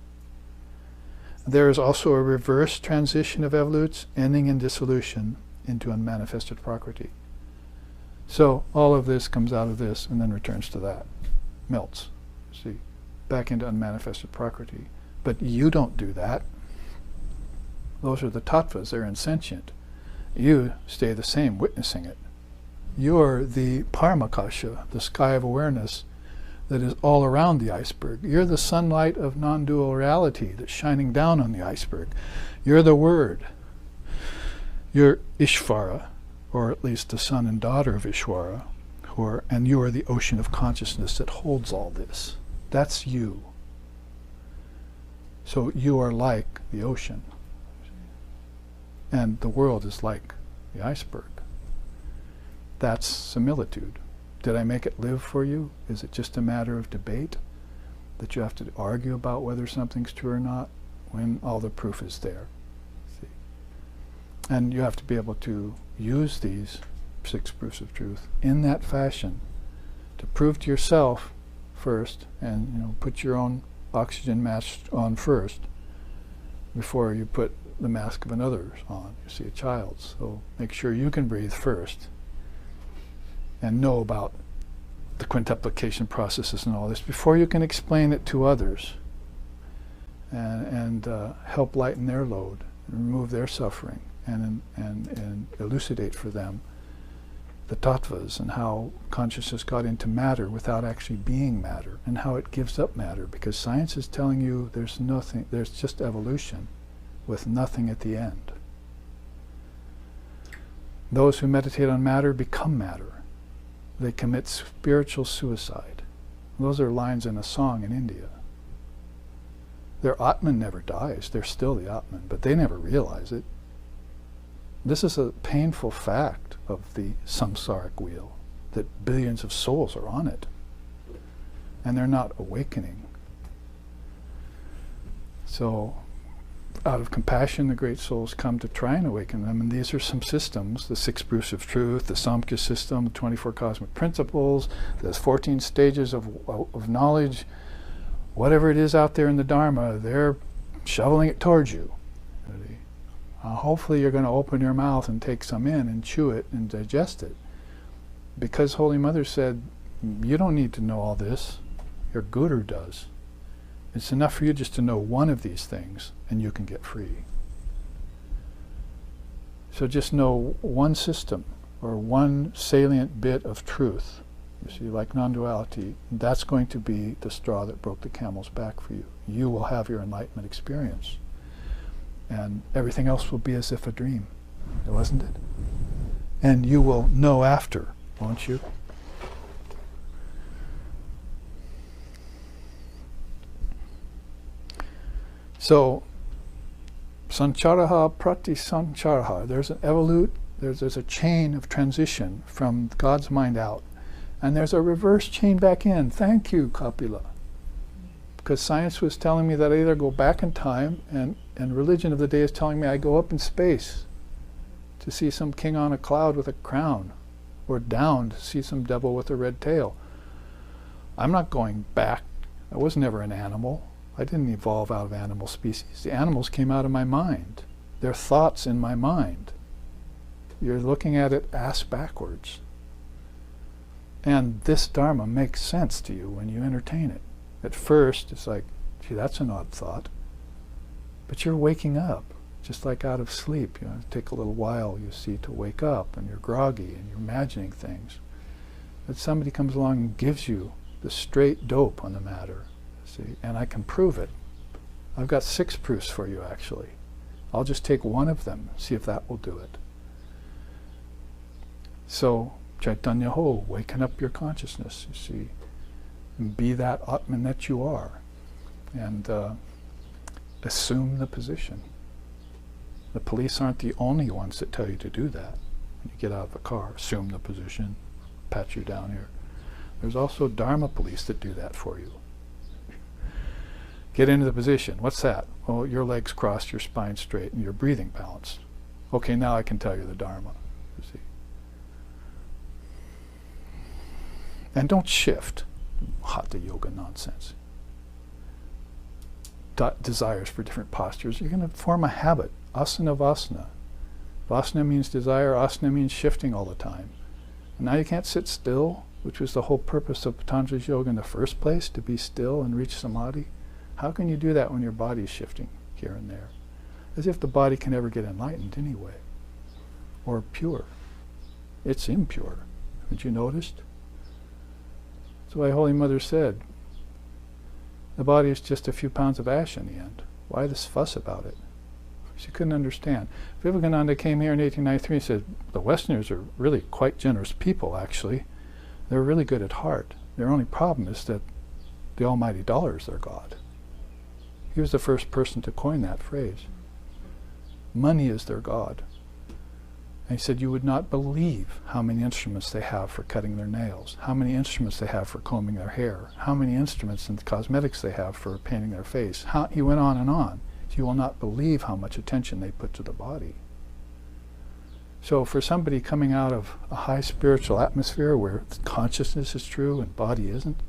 Speaker 1: There is also a reverse transition of evolutes, ending in dissolution into unmanifested prakriti. So all of this comes out of this and then returns to that, melts, see, back into unmanifested prakriti. But you don't do that. Those are the tattvas, they're insentient. You stay the same, witnessing it. You're the paramakasha, the sky of awareness that is all around the iceberg. You're the sunlight of non-dual reality that's shining down on the iceberg. You're the Word. You're Ishvara, or at least the son and daughter of Ishvara, and you are the ocean of consciousness that holds all this. That's you. So you are like the ocean. And the world is like the iceberg. That's similitude. Did I make it live for you? Is it just a matter of debate that you have to argue about whether something's true or not when all the proof is there? See? And you have to be able to use these 6 proofs of truth in that fashion to prove to yourself first, and put your own oxygen mask on first before you put the mask of another on. You see, a child's. So make sure you can breathe first and know about the quintuplication processes and all this before you can explain it to others and help lighten their load, and remove their suffering, and elucidate for them the tattvas and how consciousness got into matter without actually being matter, and how it gives up matter, because science is telling you there's nothing, there's just evolution with nothing at the end. Those who meditate on matter become matter. They commit spiritual suicide. Those are lines in a song in India. Their Atman never dies. They're still the Atman, but they never realize it. This is a painful fact of the samsaric wheel, that billions of souls are on it, and they're not awakening. So out of compassion, the great souls come to try and awaken them, and these are some systems: the 6 proofs of truth, the Samkhya system, the 24 cosmic principles, there's 14 stages of knowledge. Whatever it is out there in the Dharma, they're shoveling it towards you. Hopefully you're going to open your mouth and take some in and chew it and digest it. Because Holy Mother said, you don't need to know all this, your Guru does. It's enough for you just to know one of these things and you can get free. So just know one system or one salient bit of truth. You see, like non-duality, that's going to be the straw that broke the camel's back for you. You will have your enlightenment experience. And everything else will be as if a dream, wasn't it? And you will know after, won't you? So, sancharaha prati sancharaha. There's an evolute, there's a chain of transition from God's mind out. And there's a reverse chain back in. Thank you, Kapila. Because science was telling me that I either go back in time, and religion of the day is telling me I go up in space to see some king on a cloud with a crown, or down to see some devil with a red tail. I'm not going back. I was never an animal. I didn't evolve out of animal species. The animals came out of my mind. They're thoughts in my mind. You're looking at it ass backwards. And this Dharma makes sense to you when you entertain it. At first, it's like, gee, that's an odd thought. But you're waking up, just like out of sleep. You know, it takes a little while, you see, to wake up, and you're groggy, and you're imagining things. But somebody comes along and gives you the straight dope on the matter, see, and I can prove it. I've got 6 proofs for you, actually. I'll just take one of them, see if that will do it. So, Chaitanya Ho, waken up your consciousness, you see, and be that Atman that you are, and assume the position. The police aren't the only ones that tell you to do that. When you get out of the car, assume the position, pat you down here. There's also Dharma police that do that for you. Get into the position. What's that? Well, your legs crossed, your spine straight, and your breathing balanced. Okay, now I can tell you the Dharma, you see. And don't shift. Hatha yoga nonsense. Desires for different postures. You're going to form a habit. Asana vasana. Vasana means desire, asana means shifting all the time. And now you can't sit still, which was the whole purpose of Patanjali's yoga in the first place, to be still and reach samadhi. How can you do that when your body is shifting here and there? As if the body can ever get enlightened anyway, or pure. It's impure. Haven't you noticed? That's why Holy Mother said, the body is just a few pounds of ash in the end. Why this fuss about it? She couldn't understand. Vivekananda came here in 1893 and said, the Westerners are really quite generous people, actually. They're really good at heart. Their only problem is that the almighty dollar is their God. He was the first person to coin that phrase. Money is their God. And he said, you would not believe how many instruments they have for cutting their nails, how many instruments they have for combing their hair, how many instruments and cosmetics they have for painting their face. He went on and on. So you will not believe how much attention they put to the body. So for somebody coming out of a high spiritual atmosphere where consciousness is true and body isn't,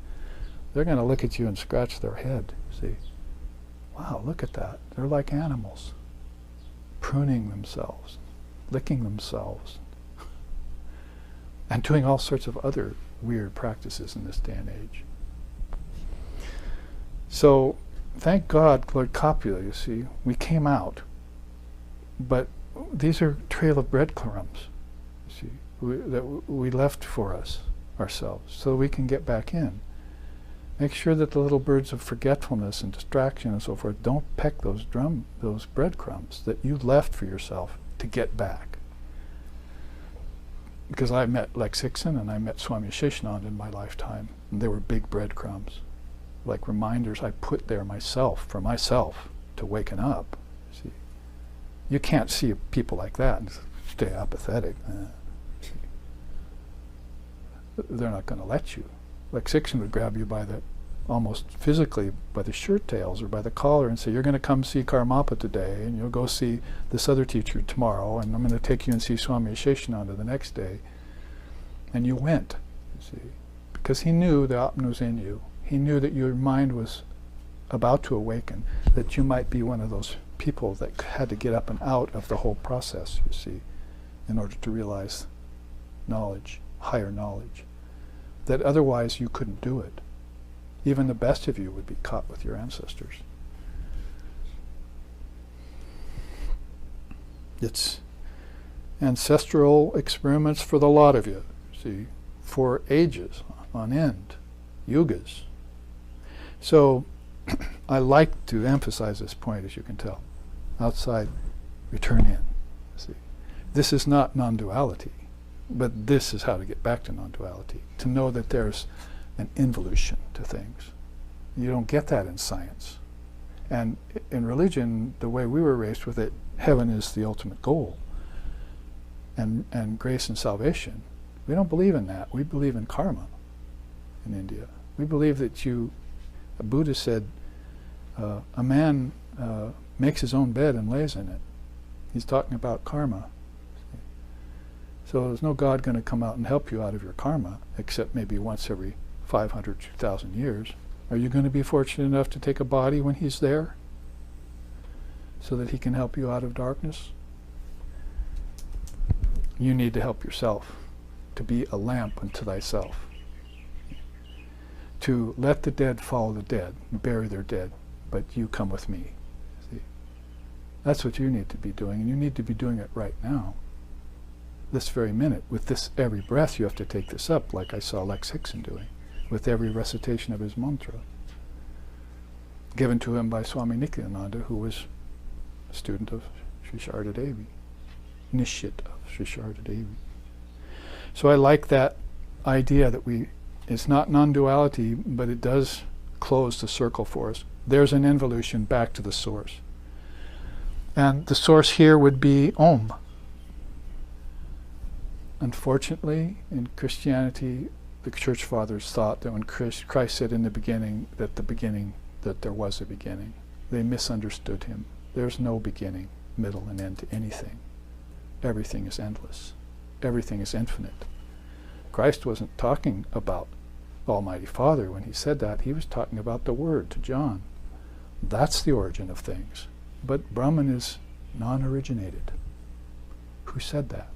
Speaker 1: they're going to look at you and scratch their head. See, wow, look at that. They're like animals, pruning themselves, licking themselves, and doing all sorts of other weird practices in this day and age. So, thank God, Lord Kapila, you see, we came out. But these are trail of breadcrumbs, you see, that we left for us, ourselves, so we can get back in. Make sure that the little birds of forgetfulness and distraction and so forth don't peck those breadcrumbs that you left for yourself to get back. Because I met Lex Hickson and I met Swami Sheshanand in my lifetime, and they were big breadcrumbs, like reminders I put there myself, for myself, to waken up. See, you can't see people like that and stay apathetic. They're not going to let you. Lex Hickson would grab you by the, almost physically, by the shirt tails or by the collar and say, you're going to come see Karmapa today, and you'll go see this other teacher tomorrow, and I'm going to take you and see Swami Sheshananda the next day. And you went, you see, because he knew the Atman was in you. He knew that your mind was about to awaken, that you might be one of those people that had to get up and out of the whole process, you see, in order to realize knowledge, higher knowledge, that otherwise you couldn't do it. Even the best of you would be caught with your ancestors. It's ancestral experiments for the lot of you, see, for ages on end, yugas. So I like to emphasize this point, as you can tell. Outside, return in. See, this is not non-duality, but this is how to get back to non-duality, to know that there's an involution to things. You don't get that in science. And in religion, the way we were raised with it, heaven is the ultimate goal, and grace and salvation. We don't believe in that. We believe in karma in India. We believe that a Buddha said, a man makes his own bed and lays in it. He's talking about karma. So there's no God going to come out and help you out of your karma, except maybe once every 500, 2,000 years. Are you going to be fortunate enough to take a body when he's there, so that he can help you out of darkness? You need to help yourself, to be a lamp unto thyself. to let the dead follow the dead, bury their dead, but you come with me. See? That's what you need to be doing, and you need to be doing it right now. This very minute. With this every breath you have to take this up, like I saw Lex Hickson doing, with every recitation of his mantra, given to him by Swami Nityananda, who was a student of Sri Sharda Devi, Nishit of Sri Sharda Devi. So I like that idea that it's not non-duality, but it does close the circle for us. There's an involution back to the source. And the source here would be Om. Unfortunately, in Christianity, the Church Fathers thought that when Christ said in the beginning, that there was a beginning. They misunderstood him. There's no beginning, middle, and end to anything. Everything is endless. Everything is infinite. Christ wasn't talking about Almighty Father when he said that. He was talking about the Word to John. That's the origin of things. But Brahman is non-originated. Who said that?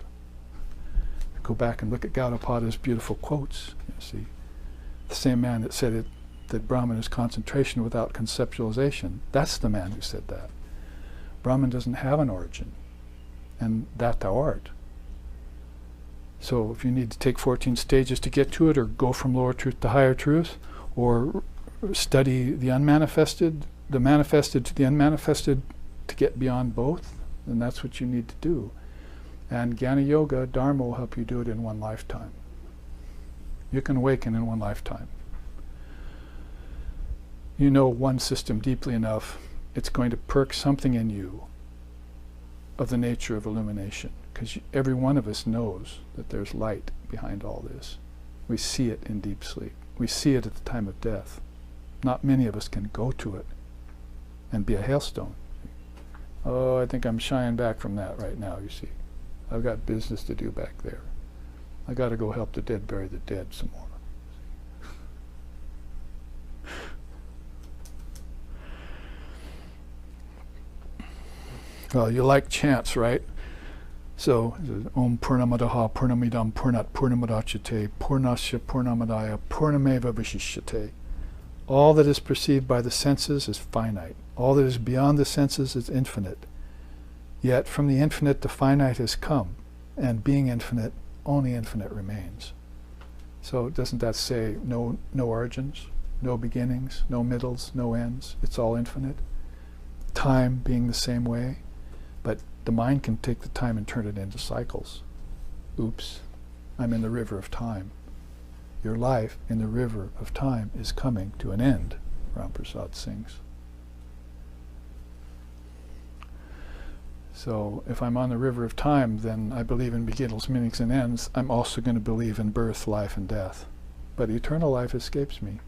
Speaker 1: Go back and look at Gaudapada's beautiful quotes. You see, the same man that said that Brahman is concentration without conceptualization. That's the man who said that. Brahman doesn't have an origin, and that thou art. So if you need to take 14 stages to get to it, or go from lower truth to higher truth, or study the unmanifested, the manifested to the unmanifested to get beyond both, then that's what you need to do. And Jnana Yoga, Dharma will help you do it in one lifetime. You can awaken in one lifetime. You know one system deeply enough, it's going to perk something in you of the nature of illumination. Because every one of us knows that there's light behind all this. We see it in deep sleep. We see it at the time of death. Not many of us can go to it and be a hailstone. Oh, I think I'm shying back from that right now, you see. I've got business to do back there. I got to go help the dead bury the dead some more. Well, you like chants, right? So, Om Purnamadaha Purnamidam Purnat Purnamadachate Purnasya Purnamadaya Purnameva Vishishyate. All that is perceived by the senses is finite. All that is beyond the senses is infinite. Yet from the infinite the finite has come, and being infinite, only infinite remains. So doesn't that say no origins, no beginnings, no middles, no ends? It's all infinite. Time being the same way, but the mind can take the time and turn it into cycles. Oops, I'm in the river of time. Your life in the river of time is coming to an end, Ram Prasad sings. So if I'm on the river of time, then I believe in beginnings, meanings, and ends. I'm also going to believe in birth, life, and death. But eternal life escapes me.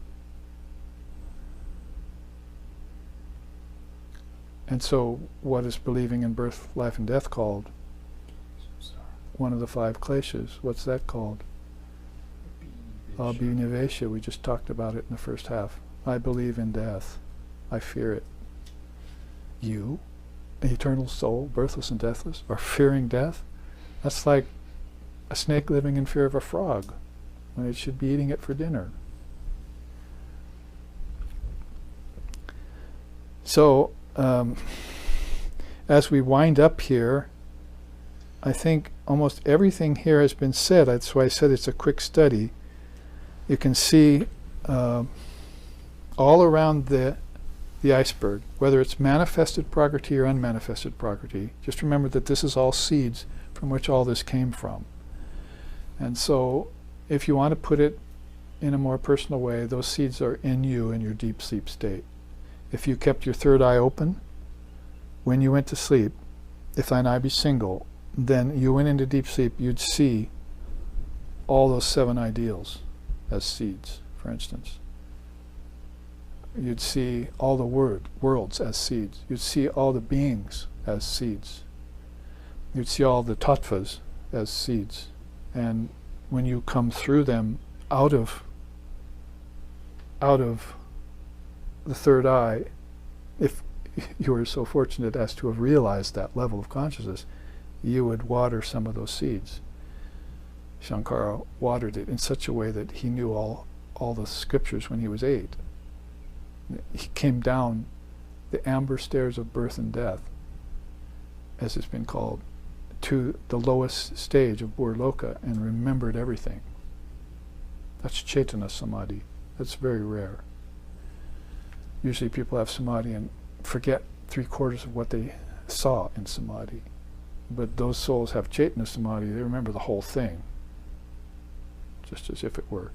Speaker 1: And so what is believing in birth, life, and death called? One of the 5 kleshas. What's that called? Abhinivesha. We just talked about it in the first half. I believe in death. I fear it. You, an eternal soul, birthless and deathless, are fearing death? That's like a snake living in fear of a frog when it should be eating it for dinner. So, as we wind up here, I think almost everything here has been said. That's why I said it's a quick study. You can see all around the iceberg, whether it's manifested prakriti or unmanifested prakriti. Just remember that this is all seeds from which all this came from. And so if you want to put it in a more personal way, those seeds are in you in your deep sleep state. If you kept your third eye open when you went to sleep, if thine eye be single, then you went into deep sleep, you'd see all those 7 ideals as seeds, for instance. You'd see all the worlds as seeds. You'd see all the beings as seeds. You'd see all the tattvas as seeds. And when you come through them out of the third eye, if you were so fortunate as to have realized that level of consciousness, you would water some of those seeds. Shankara watered it in such a way that he knew all all the scriptures when he was 8. He came down the amber stairs of birth and death, as it's been called, to the lowest stage of Burloka and remembered everything. That's Chaitanya Samadhi. That's very rare. Usually people have Samadhi and forget 3/4 of what they saw in Samadhi. But those souls have Chaitanya Samadhi, they remember the whole thing, just as if it were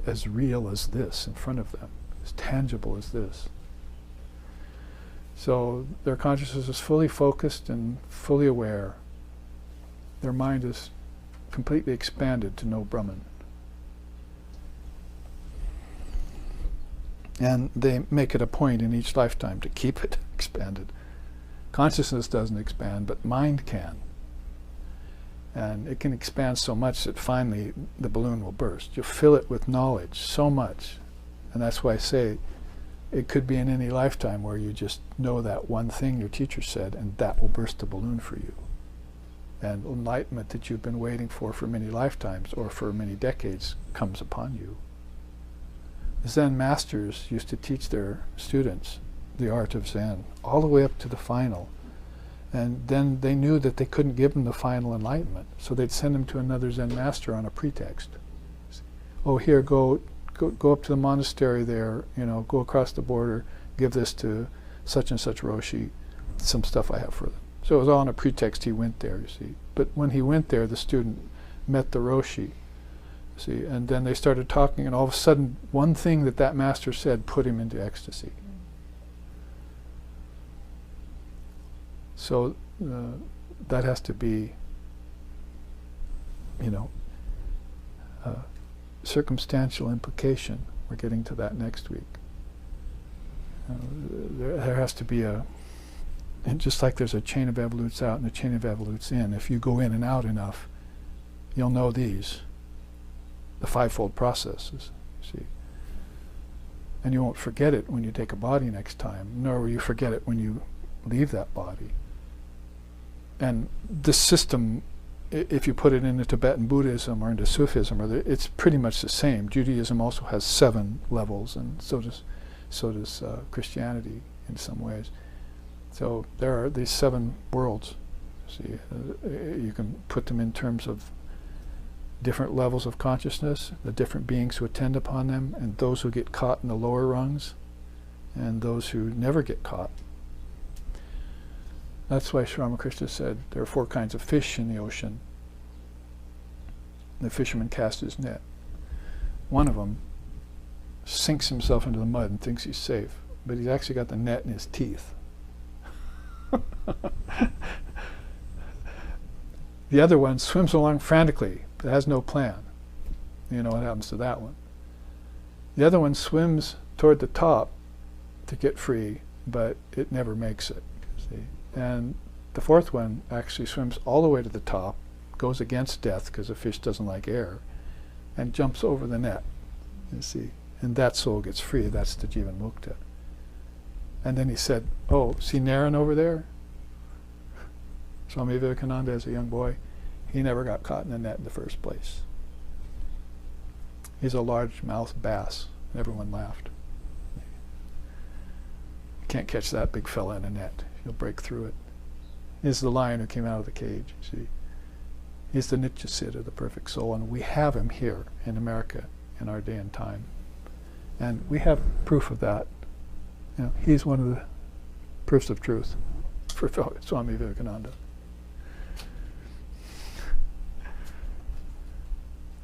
Speaker 1: as real as this in front of them, as tangible as this. So their consciousness is fully focused and fully aware. Their mind is completely expanded to know Brahman. And they make it a point in each lifetime to keep it expanded. Consciousness doesn't expand, but mind can. And it can expand so much that finally the balloon will burst. You'll fill it with knowledge so much. And that's why I say it could be in any lifetime where you just know that one thing your teacher said, and that will burst the balloon for you. And enlightenment that you've been waiting for many lifetimes or for many decades comes upon you. The Zen masters used to teach their students the art of Zen, all the way up to the final. And then they knew that they couldn't give them the final enlightenment, so they'd send them to another Zen master on a pretext. Oh, here, go up to the monastery there, go across the border, give this to such and such Roshi, some stuff I have for them. So it was all on a pretext he went there, you see. But when he went there, the student met the Roshi, see, and then they started talking, and all of a sudden, one thing that master said put him into ecstasy. So that has to be, circumstantial implication. We're getting to that next week. There has to be and just like there's a chain of evolutes out and a chain of evolutes in, if you go in and out enough, you'll know these, the fivefold processes, see. And you won't forget it when you take a body next time, nor will you forget it when you leave that body. And this system, if you put it into Tibetan Buddhism or into Sufism, it's pretty much the same. Judaism also has 7 levels, and so does Christianity in some ways. So there are these 7 worlds. See, you can put them in terms of different levels of consciousness, the different beings who attend upon them, and those who get caught in the lower rungs, and those who never get caught. That's why Sri Ramakrishna said there are 4 kinds of fish in the ocean. The fisherman casts his net. One of them sinks himself into the mud and thinks he's safe, but he's actually got the net in his teeth. The other one swims along frantically, but has no plan. You know what happens to that one. The other one swims toward the top to get free, but it never makes it. See? And the 4th one actually swims all the way to the top, goes against death because a fish doesn't like air, and jumps over the net, you see. And that soul gets free. That's the Jivan Mukta. And then he said, oh, see Naren over there? Swami Vivekananda as a young boy, he never got caught in a net in the first place. He's a large-mouthed bass. Everyone laughed. You can't catch that big fella in a net. He'll break through it. He's the lion who came out of the cage, see. He's the Nitya Siddha, the perfect soul, and we have him here in America in our day and time. And we have proof of that. He's one of the proofs of truth for Swami Vivekananda.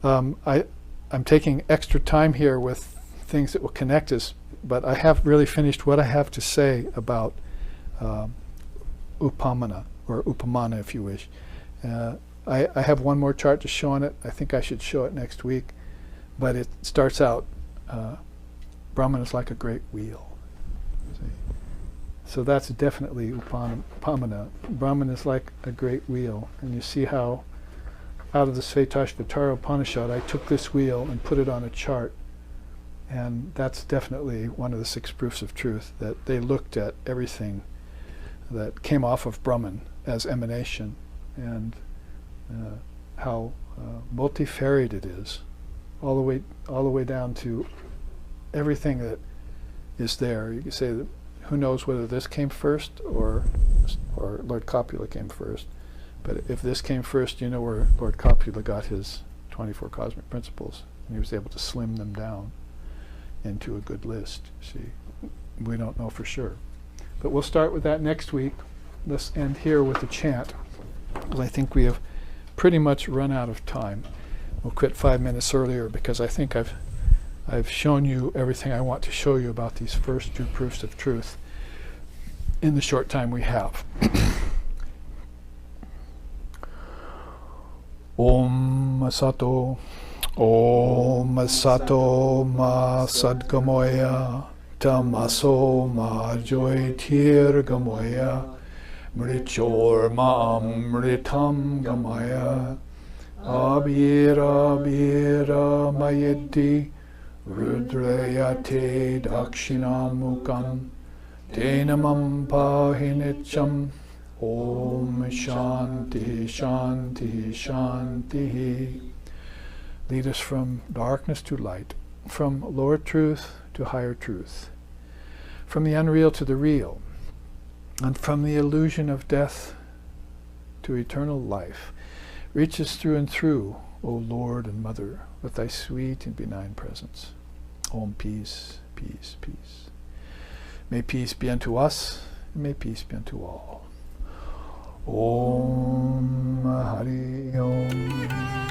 Speaker 1: I'm taking extra time here with things that will connect us, but I have really finished what I have to say about upamana, or upamana if you wish. I have one more chart to show on it. I think I should show it next week, but it starts out, Brahman is like a great wheel. See? So that's definitely upamana. Brahman is like a great wheel, and you see how out of the Svetashvatara Upanishad I took this wheel and put it on a chart, and that's definitely one of the 6 proofs of truth, that they looked at everything that came off of Brahman as emanation, and how multifaried it is, all the way down to everything that is there. You can say that who knows whether this came first or Lord Copula came first. But if this came first, you know where Lord Copula got his 24 cosmic principles, and he was able to slim them down into a good list. See, we don't know for sure. But we'll start with that next week. Let's end here with a chant, because I think we have pretty much run out of time. We'll quit 5 minutes earlier because I think I've shown you everything I want to show you about these first 2 proofs of truth in the short time we have. Om Sato ma sadgamoya tamaso ma joytir gamoya mrichor ma amritam gamaya abira mayedi rudrayate dakshinamukam tenamam pahinicham. Om Shanti Shanti Shanti. Lead us from darkness to light, from lower truth to higher truth, from the unreal to the real, and from the illusion of death to eternal life. Reach us through and through, O Lord and Mother, with thy sweet and benign presence. Om, peace, peace, peace. May peace be unto us, and may peace be unto all. Om Hari Om.